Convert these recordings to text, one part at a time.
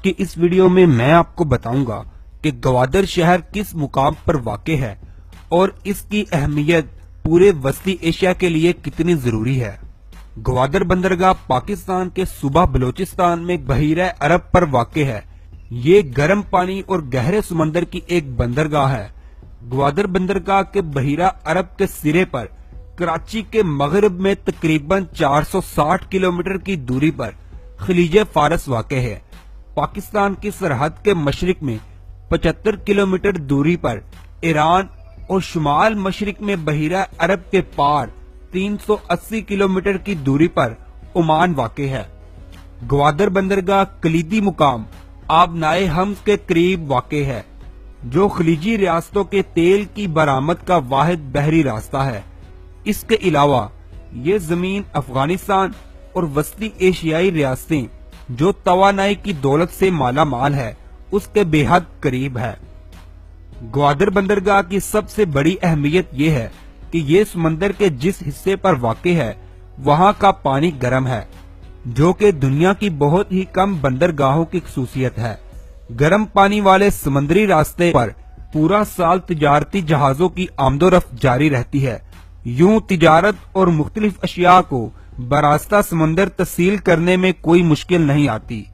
की इस वीडियो में मैं आपको बताऊंगा कि ग्वादर शहर किस मुकाम पर वाक़ है और इसकी अहमियत पूरे वस्ती एशिया के लिए कितनी जरूरी है। ग्वादर बंदरगाह पाकिस्तान के सूबा बलोचिस्तान में बहीरा अरब पर वाक़ है। ये गर्म पानी और गहरे समंदर की एक बंदरगाह है। ग्वादर बंदरगाह के बहीरा अरब के सिरे पर कराची के मगरब में तकरीबन 460 किलोमीटर की दूरी पर खलीज फारस वाक़ है। पाकिस्तान की सरहद के मशरिक में 75 किलोमीटर दूरी पर ईरान और शुमाल मशरिक में बहीरा अरब के पार 380 किलोमीटर की दूरी पर ओमान वाक़ है। ग्वादर बंदरगाह कलीदी मुकाम आबनाए हम्स के करीब वाक़ है, जो खलीजी रियासतों के तेल की बरामद का वाहिद बहरी रास्ता है। इसके अलावा ये जमीन अफगानिस्तान और वस्ती एशियाई रियासतें जो तवानाई की दौलत से माला माल है, उसके बेहद करीब है। ग्वादर बंदरगाह की सबसे बड़ी अहमियत ये है कि ये समंदर के जिस हिस्से पर वाक़ है वहाँ का पानी गर्म है, जो कि दुनिया की बहुत ही कम बंदरगाहों की खसूसियत है। गर्म पानी वाले समुद्री रास्ते पर पूरा साल तिजारती जहाजों की आमदोरफ्त जारी रहती है। यूं तिजारत और मुख्तलिफ अशिया को बरास्ता समंदर तसील करने में कोई मुश्किल नहीं आती।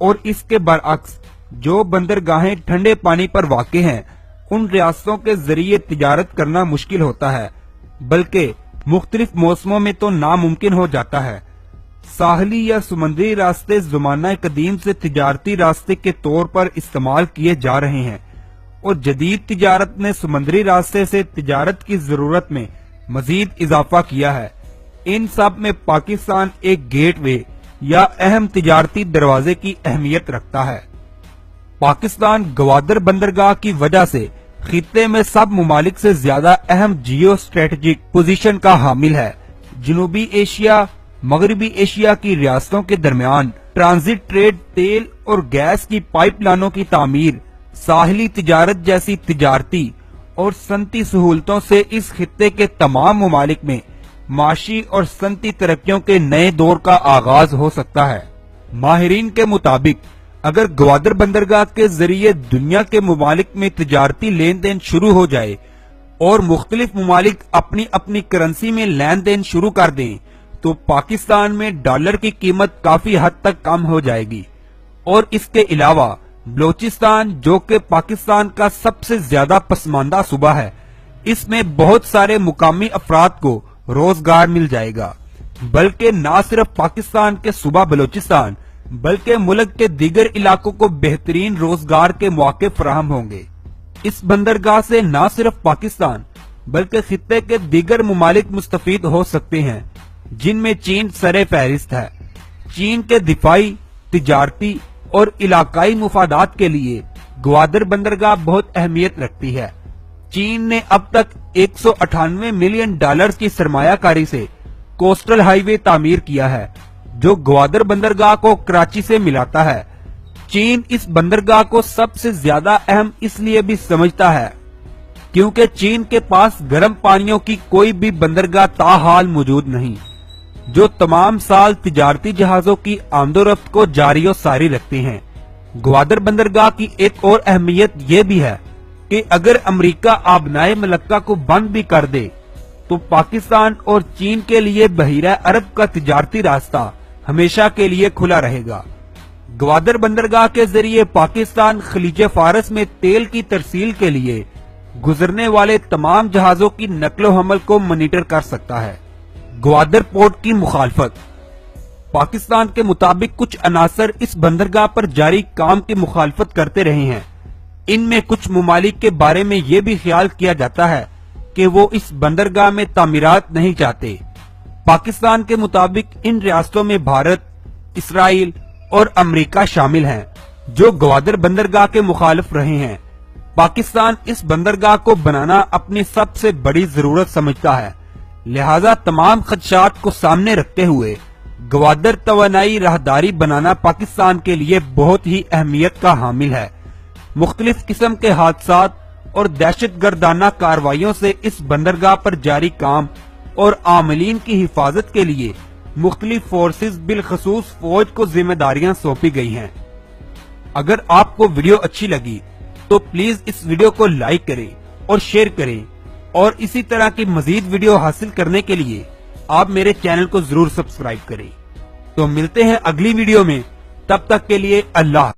और इसके बरअक्स जो बंदरगाहें ठंडे पानी पर वाक़ हैं, उन रियासतों के जरिए तिजारत करना मुश्किल होता है, बल्कि मुख्तलिफ मौसमों में तो नामुमकिन हो जाता है। साहली या समुद्री रास्ते ज़माना कदीम से तिजारती रास्ते के तौर पर इस्तेमाल किए जा रहे हैं और जदीद तिजारत ने समुद्री रास्ते से तिजारत की जरूरत में मजीद इजाफा किया है। इन सब में पाकिस्तान एक गेटवे या अहम तिजारती दरवाजे की अहमियत रखता है। पाकिस्तान ग्वादर बंदरगाह की वजह से खित्ते में सब मुमालिक से ज्यादा अहम जियो स्ट्रेटेजिक पोजीशन का हामिल है। जनूबी एशिया मगरबी एशिया की रियासतों के दरमियान ट्रांजिट ट्रेड, तेल और गैस की पाइपलाइनों की तामीर, साहिली तिजारत जैसी तिजारती और सनती सहूलतों से इस खित्ते के तमाम मुमालिक में माशी और सनती तरक्कियों के नए दौर का आगाज हो सकता है। माहिरीन के मुताबिक अगर ग्वादर बंदरगाह के जरिए दुनिया के मुमालिक में तिजारती लेन देन शुरू हो जाए और मुख्तलिफ मुमालिक अपनी अपनी करेंसी में लेन देन शुरू कर दें, तो पाकिस्तान में डॉलर की कीमत काफी हद तक कम हो जाएगी। और इसके अलावा बलोचिस्तान, जो कि पाकिस्तान का सबसे ज्यादा पसमानदा सूबा है, इसमें बहुत सारे मुकामी अफराद को रोजगार मिल जाएगा। बल्कि न सिर्फ पाकिस्तान के सूबा बलोचिस्तान बल्कि मुल्क के दीगर इलाकों को बेहतरीन रोजगार के मौके फराहम होंगे। इस बंदरगाह से न सिर्फ पाकिस्तान बल्कि खित्ते के दीगर मुमालिक मुस्तफीद हो सकते हैं, जिनमें चीन सरे फहरिस्त है। चीन के दिफाई, तिजारती और इलाकाई मुफादात के लिए ग्वादर बंदरगाह बहुत अहमियत रखती है। चीन ने अब तक 198 मिलियन डॉलर की सरमायाकारी से कोस्टल हाईवे तामीर किया है, जो ग्वादर बंदरगाह को कराची से मिलाता है। चीन इस बंदरगाह को सबसे ज्यादा अहम इसलिए भी समझता है क्योंकि चीन के पास गर्म पानियों की कोई भी बंदरगाह ताहाल मौजूद नहीं, जो तमाम साल तिजारती जहाजों की आमदोरफ्त को जारी और सारी रखते हैं। ग्वादर बंदरगाह की एक और अहमियत यह भी है कि अगर अमेरिका आबनाए मलक्का को बंद भी कर दे, तो पाकिस्तान और चीन के लिए बहीरा अरब का तिजारती रास्ता हमेशा के लिए खुला रहेगा। ग्वादर बंदरगाह के जरिए पाकिस्तान खलीज फारस में तेल की तरसील के लिए गुजरने वाले तमाम जहाजों की नकलो हमल को मॉनिटर कर सकता है। ग्वादर पोर्ट की मुखालफत। पाकिस्तान के मुताबिक कुछ अनासर इस बंदरगाह पर जारी काम की मुखालफत करते रहे हैं। इनमें कुछ मुमालिक के बारे में ये भी ख्याल किया जाता है कि वो इस बंदरगाह में तामीरात नहीं चाहते। पाकिस्तान के मुताबिक इन रियासतों में भारत, इसराइल और अमेरिका शामिल हैं, जो ग्वादर बंदरगाह के मुखालिफ रहे हैं। पाकिस्तान इस बंदरगाह को बनाना अपनी सबसे बड़ी जरूरत समझता है, लिहाजा तमाम खदशात को सामने रखते हुए ग्वादर तवानाई राहदारी बनाना पाकिस्तान के लिए बहुत ही अहमियत का हामिल है। मुख्तलिफ किस्म के हादसात और दहशत गर्दाना कार्रवाइयों से इस बंदरगाह पर जारी काम और आमलीन की हिफाजत के लिए मुख्तलिफ फोर्सेज बिलखसूस फौज को जिम्मेदारियां सौंपी गई हैं। اگر آپ کو ویڈیو اچھی لگی تو پلیز اس ویڈیو کو لائک کریں اور شیئر کریں، اور اسی طرح کی مزید ویڈیو حاصل کرنے کے لیے آپ میرے چینل کو ضرور سبسکرائب کریں۔ تو ملتے ہیں اگلی ویڈیو میں، تب تک کے لیے اللہ۔